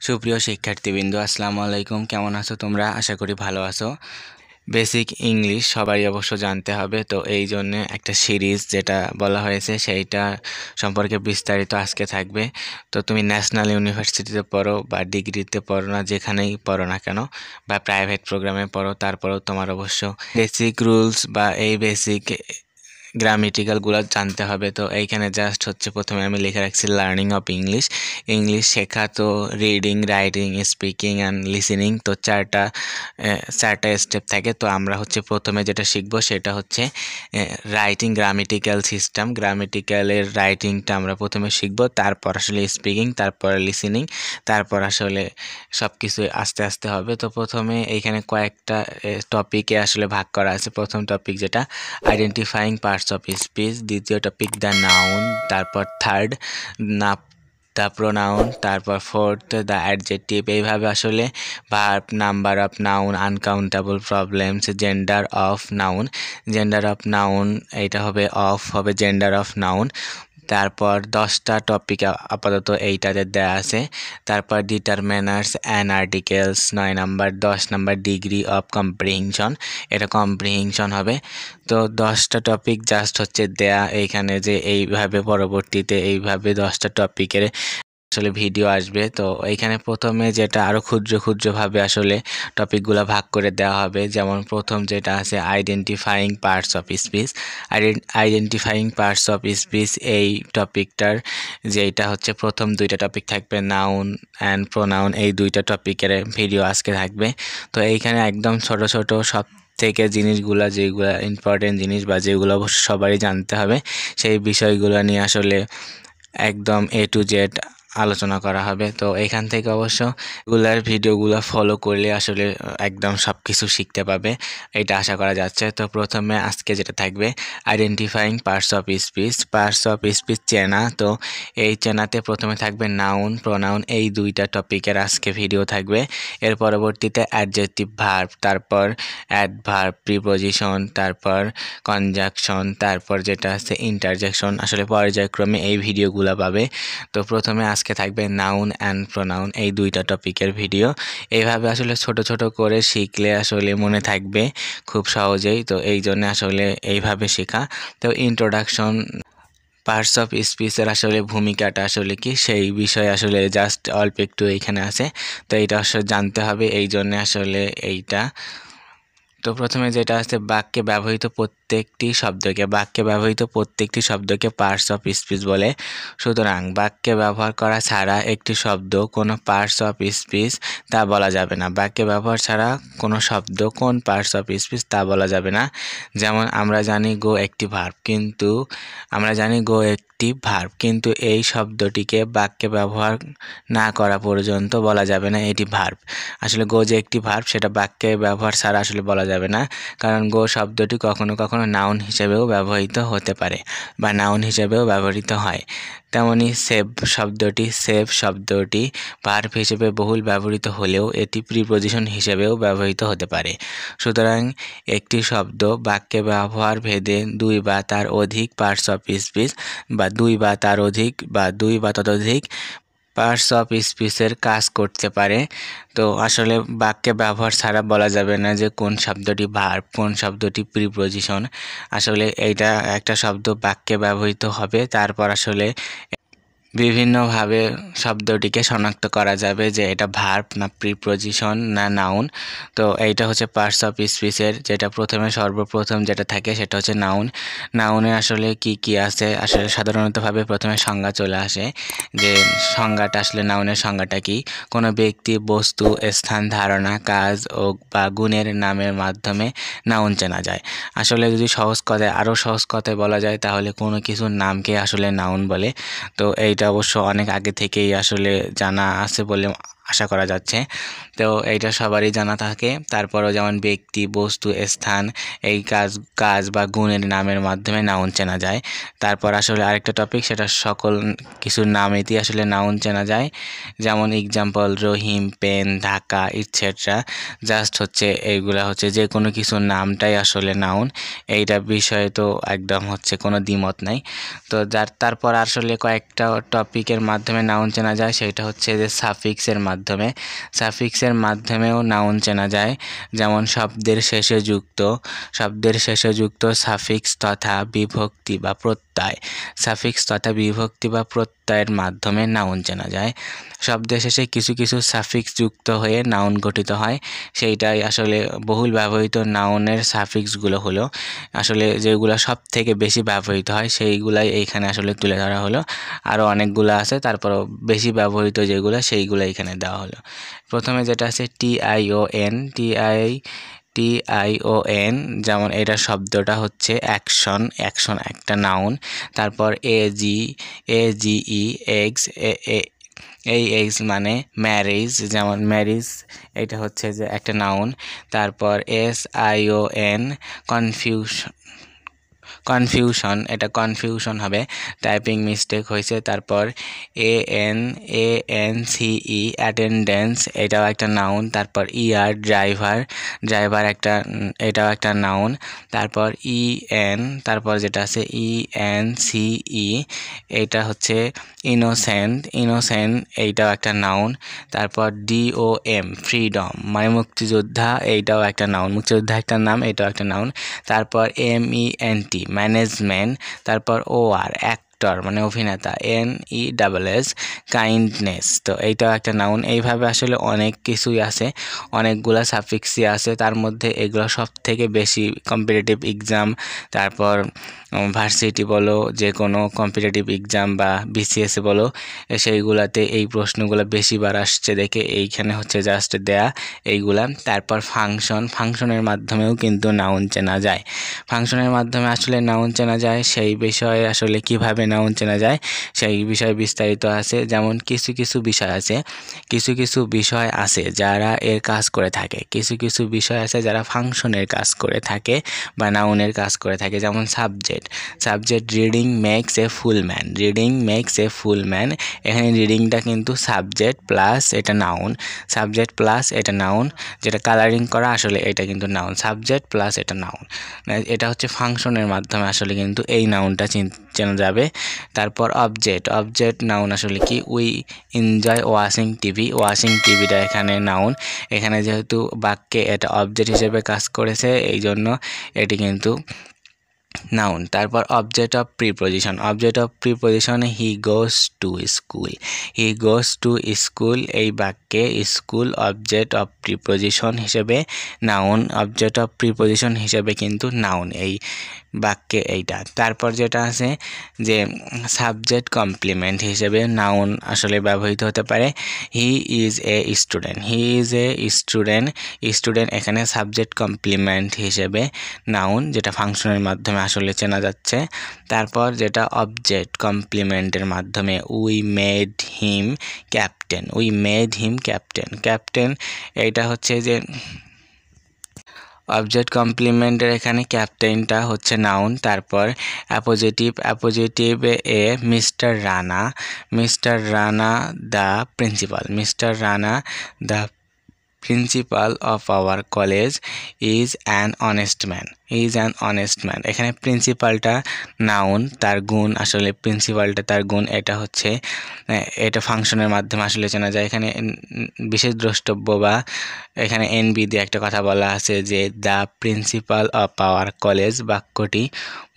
সুপ্রিয় শিক্ষার্থীবৃন্দ, আসসালামু আলাইকুম। কেমন আছো তোমরা? আশা করি ভালো আছো। বেসিক ইংলিশ সবারই অবশ্য জানতে হবে, তো এই জন্য একটা সিরিজ যেটা বলা হয়েছে সেইটা সম্পর্কে বিস্তারিত আজকে থাকবে। তো তুমি ন্যাশনাল ইউনিভার্সিটিতে পড়ো বা ডিগ্রিতে পড়ো না, যেখানেই পড়ো না কেন, বা প্রাইভেট প্রোগ্রামে পড়ো, তারপরেও তোমার অবশ্য বেসিক রুলস বা এই বেসিক গ্রামেটিক্যালগুলো জানতে হবে। তো এইখানে জাস্ট হচ্ছে প্রথমে আমি লিখে রাখছি লার্নিং অফ ইংলিশ। ইংলিশ শেখা তো reading, writing, speaking and listening, তো চারটা স্টেপ থাকে। তো আমরা হচ্ছে প্রথমে যেটা শিখব সেটা হচ্ছে রাইটিং, গ্রামেটিক্যাল সিস্টেম। গ্রামেটিক্যালের রাইটিংটা আমরা প্রথমে শিখব, তারপর আসলে স্পিকিং, তারপর লিসেনিং, তারপর আসলে সব কিছু আস্তে আস্তে হবে। তো প্রথমে এইখানে কয়েকটা টপিকে আসলে ভাগ করা আছে। প্রথম টপিক যেটা আইডেন্টিফাইং পার্টস অফ স্পিচ, দ্বিতীয় টপিক দ্য নাউন, তারপর থার্ড না দ্য প্রোনাউন, তারপর ফোর্থ দ্য অ্যাডজেক্টিভ। এইভাবে আসলে verb, number of noun, uncountable problems, gender of noun. Gender of noun এইটা হবে অফ, হবে জেন্ডার অফ নাউন। তারপর 10টা টপিক আপাতত এইটাতে দেয়া আছে। তারপর determiners and articles 9 number. 10 number degree of comprehension, এটা কম্প্রিহেনশন হবে। তো 10টা টপিক জাস্ট হচ্ছে দেয়া এইখানে, যে এইভাবে পরবর্তীতে এইভাবে 10টা টপিকের আসলে ভিডিও আসবে। তো এইখানে প্রথমে যেটা আরও ক্ষুদ্র ক্ষুদ্রভাবে আসলে টপিকগুলো ভাগ করে দেওয়া হবে। যেমন প্রথম যেটা আছে identifying parts of speech. Identifying parts of speech এই টপিকটার যেটা হচ্ছে প্রথম দুইটা টপিক থাকবে, নাউন অ্যান্ড প্রোনাউন। এই দুইটা টপিকের ভিডিও আজকে থাকবে। তো এইখানে একদম ছোট ছোট সব থেকে জিনিসগুলো, যেগুলো ইম্পর্টেন্ট জিনিস বা যেগুলো অবশ্য সবারই জানতে হবে, সেই বিষয়গুলো নিয়ে আসলে একদম এ টু জেড আলোচনা করা হবে। তো এখান থেকে অবশ্য রেগুলার ভিডিওগুলো ফলো করলে আসলে একদম সব কিছু শিখতে পাবে, এটা আশা করা যাচ্ছে। তো প্রথমে আজকে যেটা থাকবে identifying parts of speech. Parts of speech চেনা, তো এই চেনাতে প্রথমে থাকবে নাউন, প্রোনাউন, এই দুইটা টপিকের আজকে ভিডিও থাকবে। এর পরবর্তীতে অ্যাডজেক্টিভ, ভার্ব, তারপর অ্যাডভার্ব, প্রিপোজিশন, তারপর কনজাংশন, তারপর যেটা আছে ইন্টারজেকশন। আসলে পর্যায়ক্রমে এই ভিডিওগুলো পাবে। তো প্রথমে আজকে থাকবে নাউন অ্যান্ড প্রোনাউন, এই দুইটা টপিকের ভিডিও। এইভাবে আসলে ছোট ছোট করে শিখলে আসলে মনে থাকবে খুব সহজেই। তো এই জন্য আসলে এইভাবে শেখা। তো ইন্ট্রোডাকশন, পার্টস অফ স্পিচের আসলে ভূমিকাটা আসলে কি, সেই বিষয়ে আসলে জাস্ট অল্প একটু এইখানে আছে। তো এইটা আসলে জানতে হবে, এই জন্য আসলে এইটা। তো প্রথমে যেটা আছে বাক্যে ব্যবহৃত প্রত্যেকটি শব্দকে পার্টস অফ স্পিচ বলে। সুতরাং বাক্যে ব্যবহার করা ছাড়া একটি শব্দ কোনো পার্টস অফ স্পিচ তা বলা যাবে না। বাক্যে ব্যবহার ছাড়া কোনো শব্দ কোন পার্টস অফ স্পিচ তা বলা যাবে না। যেমন আমরা জানি গো একটি ভার্ব, কিন্তু এই শব্দটিকে বাক্যে ব্যবহার না করা পর্যন্ত বলা যাবে না এটি ভার্ব। আসলে গো যে একটি ভার্ব, সেটা বাক্যে ব্যবহার ছাড়া আসলে বলা যাবে না, কারণ গো শব্দটি কখনো কখনো নাউন হিসেবেও ব্যবহৃত হতে পারে বা নাউন হিসেবেও ব্যবহৃত হয়। তেমনি সেভ শব্দটি ভার্ব হিসেবে বহুল ব্যবহৃত হলেও এটি প্রিপোজিশন হিসেবেও ব্যবহৃত হতে পারে। সুতরাং একটি শব্দ বাক্যে ব্যবহার ভেদে দুই বা তার অধিক পার্টস অফ স্পিচ বা দুই বা তার অধিক বা দুই বা ততোধিক পার্টস অফ স্পিচের কাজ করতে পারে। তো আসলে বাক্যে ব্যবহার ছাড়া বলা যাবে না যে কোন শব্দটি ভার্ব, কোন শব্দটি প্রিপোজিশন। আসলে এইটা একটা শব্দ বাক্যে ব্যবহৃত হবে, তারপর আসলে বিভিন্নভাবে শব্দটিকে শনাক্ত করা যাবে যে এটা ভার্ব না প্রিপোজিশন না নাউন। তো এইটা হচ্ছে পার্টস অফ স্পিচের, যেটা সর্বপ্রথম যেটা থাকে সেটা হচ্ছে নাউন। নাউনে আসলে কি কি আছে, আসলে সাধারণতভাবে প্রথমে সংজ্ঞা চলে আসে, যে সংজ্ঞাটা আসলে নাউনের সংজ্ঞাটা কি। কোনো ব্যক্তি, বস্তু, স্থান, ধারণা, কাজ ও বা গুণের নামের মাধ্যমে নাউন চেনা যায়। আসলে যদি আরও সহজ কথায় বলা যায়, তাহলে কোনো কিছুর নামকে আসলে নাউন বলে। তো এইটা অবশ্য অনেক আগে থেকেই আসলে জানা আছে বলে আশা করা যাচ্ছে। তো এইটা সবারই জানা থাকে। তারপরও যেমন ব্যক্তি, বস্তু, স্থান, এই কাজ বা গুণের নামের মাধ্যমে নাউন চেনা যায়। তারপর আসলে আরেকটা টপিক, সেটা সকল কিছুর নামেতেই আসলে নাউন চেনা যায়। যেমন এক্সাম্পল রহিম, পেন, ঢাকা, ইটসেট্রা। জাস্ট হচ্ছে এইগুলা হচ্ছে যে কোনো কিছুর নামটাই আসলে নাউন। এইটা বিষয়ে তো একদম হচ্ছে কোনো দ্বিমত নাই। তো তারপর আসলে কয়েকটা টপিকের মাধ্যমে নাউন চেনা যায়, সেটা হচ্ছে যে সাফিক্সের মাধ্যমে। মাধ্যমে। সাফিক্সের মাধ্যমেও নাউন চেনা যায়, যেমন শব্দের শেষে যুক্ত সাফিক্স তথা বিভক্তি বা প্রত্যয়। সাফিক্স তথা বিভক্তি বা প্রত্যয়ের মাধ্যমে নাউন চেনা যায়। শব্দের শেষে কিছু কিছু সাফিক্স যুক্ত হয়ে নাউন গঠিত হয়, সেইটাই আসলে বহুল ব্যবহৃত নাউনের সাফিক্সগুলো হলো আসলে যেগুলো সব থেকে বেশি ব্যবহৃত হয় সেইগুলাই এইখানে আসলে তুলে ধরা হলো। আরও অনেকগুলো আছে, তারপরও বেশি ব্যবহৃত যেগুলো সেইগুলো এখানে দেওয়া হলো। প্রথমে যেটা আছে টিআইওএন, যেমন এটা শব্দটা হচ্ছে অ্যাকশন একটা নাউন। তারপর এজিই এক্স, এই এক্স মানে ম্যারেজ, যেমন ম্যারেজ এটা হচ্ছে যে একটা নাউন। তারপর SION কনফিউশন, এটা কনফিউশন হবে, টাইপিং মিস্টেক হয়েছে। তারপর ANCE অ্যাটেন্ডেন্স, এটাও একটা নাউন। তারপর ড্রাইভার এটাও একটা নাউন। তারপর তারপর যেটা আছে ENCE, এটা হচ্ছে ইনোসেন্ট, এইটাও একটা নাউন। তারপর DOM ফ্রিডম মানে মুক্তিযোদ্ধা, এইটাও একটা নাউন, মুক্তিযোদ্ধা একটা নাম, এটাও একটা নাউন। তারপর MENT ম্যানেজমেন্ট। তারপর OR অ্যাক্টর মানে অভিনেতা, NESS কাইন্ডনেস, তো এইটাও একটা নাউন। এইভাবে আসলে অনেক কিছুই আছে, অনেকগুলা সাফিক্সই আছে। তার মধ্যে এগুলো সব থেকে বেশি কম্পিটিটিভ এক্সাম, তারপর ভার্সিটি বলো, যে কোনো কম্পিটিটিভ এক্সাম বা BCS বলো, সেইগুলাতে এই প্রশ্নগুলো বেশিবার আসছে দেখে এইখানে হচ্ছে জাস্ট দেয়া এইগুলা। তারপর ফাংশনের মাধ্যমেও কিন্তু নাউন চেনা যায়। ফাংশনের মাধ্যমে আসলে নাউন চেনা যায়, সেই বিষয়ে আসলে কিভাবে নাউন চেনা যায় সেই বিষয়ে বিস্তারিত আছে। যেমন কিছু কিছু বিষয় আছে যারা এর কাজ করে থাকে, কিছু বিষয় আছে যারা ফাংশনের কাজ করে থাকে বা নাউনের কাজ করে থাকে। যেমন subject reading makes a full man, এখানে রিডিংটা কিন্তু সাবজেক্ট প্লাস এটা নাউন, যেটা কালারিং করা আসলে এটা কিন্তু নাউন, সাবজেক্ট প্লাস এটা নাউন। এটা হচ্ছে ফাংশনের মাধ্যমে আসলে কিন্তু এই নাউনটা চেনা যাবে। তারপর অবজেক্ট নাউন আসলে কি, উই এনজয় ওয়াচিং টিভিটা এখানে নাউন। এখানে যেহেতু বাক্যে এটা অবজেক্ট হিসেবে কাজ করেছে, এই জন্য এটি কিন্তু নাউন। তারপর object of preposition he goes to school, এই বাক্যে স্কুল অবজেক্ট অফ প্রিপোজিশন হিসেবে নাউন, অবজেক্ট অফ প্রিপোজিশন হিসেবে কিন্তু নাউন এই বাক্যে এইটা। তারপর যেটা আছে যে সাবজেক্ট কমপ্লিমেন্ট হিসেবে নাউন আসলে ব্যবহৃত হতে পারে। হি ইজ এ স্টুডেন্ট এখানে সাবজেক্ট কমপ্লিমেন্ট হিসেবে নাউন, যেটা ফাংশনের মাধ্যমে আসলে চেনা যাচ্ছে। তারপর যেটা অবজেক্ট কমপ্লিমেন্টের মাধ্যমে উই মেড হিম ক্যাপ্টেন, এইটা হচ্ছে যে অবজেক্ট কমপ্লিমেন্টের এখানে ক্যাপ্টেনটা হচ্ছে নাউন। তারপর appositive A mister Rana the principal of our college is an honest man, এখানে প্রিন্সিপালটা নাউন, তার গুণ আসলে এটা হচ্ছে এটা ফাংশনের মাধ্যমে আসলে চেনা যায়। এখানে বিশেষ দ্রষ্টব্য বা এখানে NB দিয়ে একটা কথা বলা আছে যে the principal of our college, বাক্যটি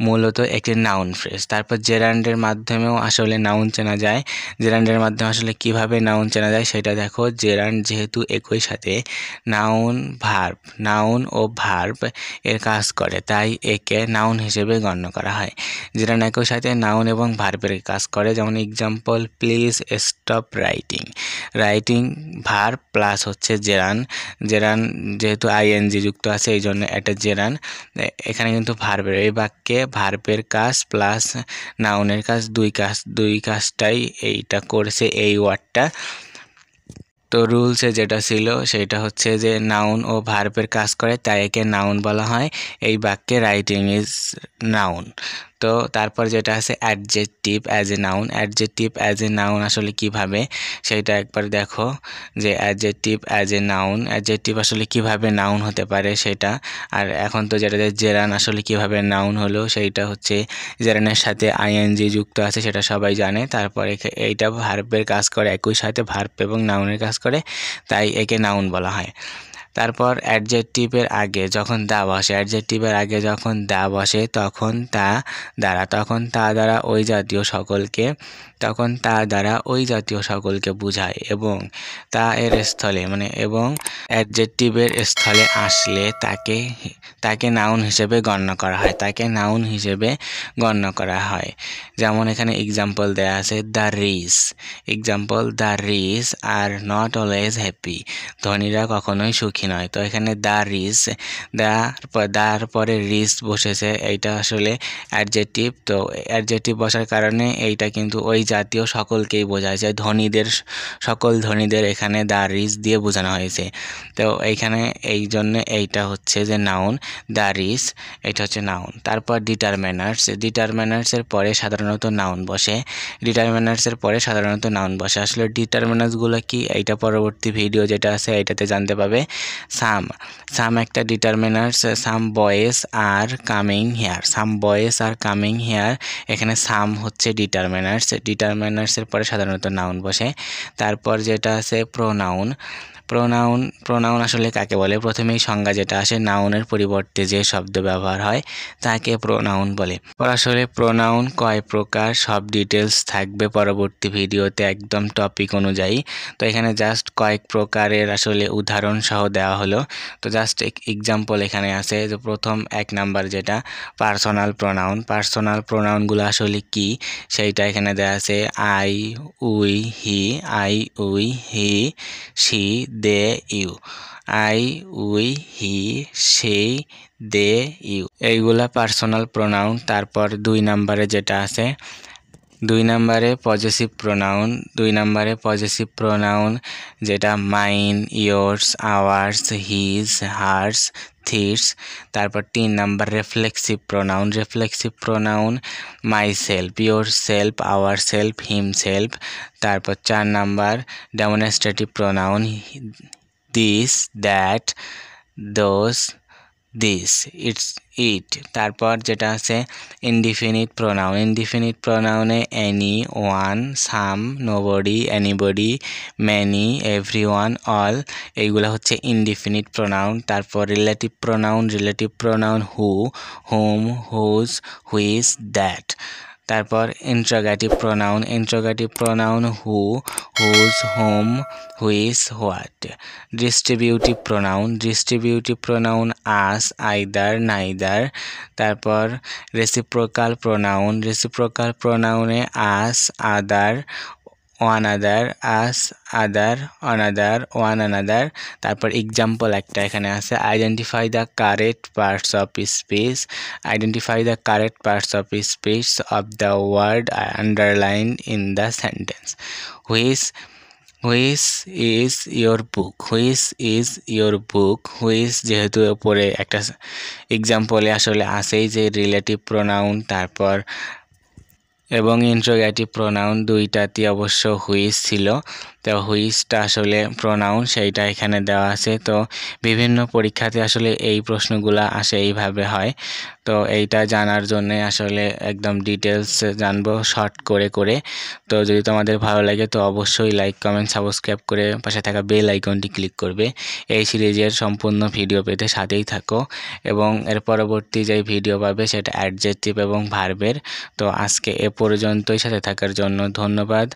মূলত একটি নাউন ফ্রেজ। তারপর জেরান্ডের মাধ্যমেও আসলে নাউন চেনা যায়। জেরান্ডের মাধ্যমে আসলে কিভাবে নাউন চেনা যায় সেটা দেখো। জেরান্ড যেহেতু একই সাথে নাউন ও ভার্ব এর কাজ করে, তাই একে নাউন হিসেবে গণ্য করা হয়। জেরান্ড একই সাথে নাউন এবং ভার্বের কাজ করে। যেমন example, please stop writing verb plus হচ্ছে জেরান্ড যেহেতু ING যুক্ত আছে এই জন্য এটা জেরান্ড। এখানে কিন্তু ভার্বের, এই বাক্যে ভার্বের কাজ প্লাস নাউনের কাজ, দুই কাজটাই এইটা করেছে এই ওয়ার্ডটা। তো রুলসে যেটা ছিল সেটা হচ্ছে যে নাউন ও ভার্বের কাজ করে, তাই একে নাউন বলা হয়। এই বাক্যে রাইটিং ইজ নাউন। তো তারপর যেটা আছে adjective as a noun. Adjective as a noun আসলে কিভাবে সেইটা একবার দেখো, যে adjective as a noun, adjective আসলে কিভাবে নাউন হতে পারে সেটা। আর এখন তো যেটা জেরান আসলে কিভাবে নাউন হলো সেইটা হচ্ছে জেরানের সাথে আইএনজি যুক্ত আছে, সেটা সবাই জানে। তারপরে এইটা ভার্বের কাজ করে, একই সাথে ভার্ব এবং নাউনের কাজ করে, তাই একে নাউন বলা হয়। তারপর অ্যাডজেক্টিভের আগে যখন দা বসে, অ্যাডজেক্টিভের আগে যখন দা বসে তখন তা দ্বারা ওই জাতীয় সকলকে, তখন তা দ্বারা ওই জাতীয় সকলকে বোঝায়, এবং তা এর স্থলে এবং অ্যাডজেক্টিভের স্থলে আসলে তাকে নাউন হিসেবে গণ্য করা হয়, যেমন এখানে এক্সাম্পল দেয়া আছে, the rich. Example, the rich are not always happy. ধনীরা কখনোই সুখী নয়। তো এখানে দ্য রিচ, দার পরে রিচ বসেছে, এইটা আসলে অ্যাডজেক্টিভ। তো অ্যাডজেক্টিভ বসার কারণে এইটা কিন্তু ওই জাতীয় সকলকেই বোঝায়, যে সকল ধনীদের এখানে দ্য রিচ দিয়ে বোঝানো হয়েছে। তো এইখানে এই জন্য এইটা হচ্ছে যে নাউন, দ্য রিচ, এটা হচ্ছে নাউন। তারপর ডিটারমিনার্সের পরে সাধারণত নাউন বসে। আসলে ডিটারমিনার্সগুলো কি, এইটা পরবর্তী ভিডিও যেটা আছে এইটাতে জানতে পাবে। সাম একটা determiners, some boys are coming here, এখানে সাম হচ্ছে ডিটারমিনার্সের পরে সাধারণত নাউন বসে। তারপর যেটা আছে প্রোনাউন আসলে কাকে বলে? প্রথমেই সংজ্ঞা যেটা আসে, নাউনের পরিবর্তে যে শব্দ ব্যবহার হয় তাকে প্রোনাউন বলে। আসলে প্রোনাউন কয় প্রকার সব ডিটেলস থাকবে পরবর্তী ভিডিওতে একদম টপিক অনুযায়ী। তো এখানে জাস্ট কয়েক প্রকারের আসলে উদাহরণ সহ দেওয়া হলো। তো জাস্ট এক্সাম্পল এখানে আছে, যে প্রথম 1 নাম্বার যেটা পার্সোনাল প্রোনাউনগুলো আসলে কি সেইটা এখানে দেওয়া আছে। I, we, he, she, they, you. এইগুলা পার্সোনাল প্রোনাউন। তারপর 2 নাম্বারে যেটা আছে, 2 নাম্বারে পজেসিভ প্রোনাউন, যেটা mine, yours, ours, his, hers, theirs. তারপর 3 number reflexive pronoun, myself, yourself, ourself, himself. তারপর 4 number demonstrative pronoun, this, that, those, this, it. তারপর যেটা আছে ইনডিফিনিট প্রোনাউনে any, one, some, nobody, anybody, many, everyone, all, এইগুলা হচ্ছে indefinite pronoun. তারপর relative pronoun who, whom, whose, which, that. তারপর interrogative pronoun who, whose, whom, which, what. Distributive pronoun each, either, neither. তারপর reciprocal প্রোনাউনে each, other, one other, each, other, another, one another. তারপর example একটা এখানে আছে, identify the correct parts of speech of the word underlined in the sentence. Which is your book, which যেহেতু উপরে একটা এক্সাম্পলে আসলে আসেই যে রিলেটিভ প্রোনাউন। তারপর এবং ইন্ট্রোগেটিভ প্রোনাউন দুইটাতে অবশ্য হুইচ ছিল। তো হুইচটা আসলে প্রোনাউন, সেইটা এখানে দেওয়া আছে। তো বিভিন্ন পরীক্ষাতে আসলে এই প্রশ্নগুলা আসে, এইভাবে হয়। তো এইটা জানার জন্যে আসলে একদম ডিটেলস জানবো শর্ট করে। তো যদি তোমাদের ভালো লাগে তো অবশ্যই লাইক, কমেন্ট, সাবস্ক্রাইব করে পাশে থাকা বেল আইকনটি ক্লিক করবে। এই সিরিজের সম্পূর্ণ ভিডিও পেতে সাথেই থাকো, এবং এর পরবর্তী যে ভিডিও পাবে সেটা অ্যাডজেক্টিভ এবং ভার্বের। তো আজকে এ পর্যন্তই, সাথে থাকার জন্য ধন্যবাদ।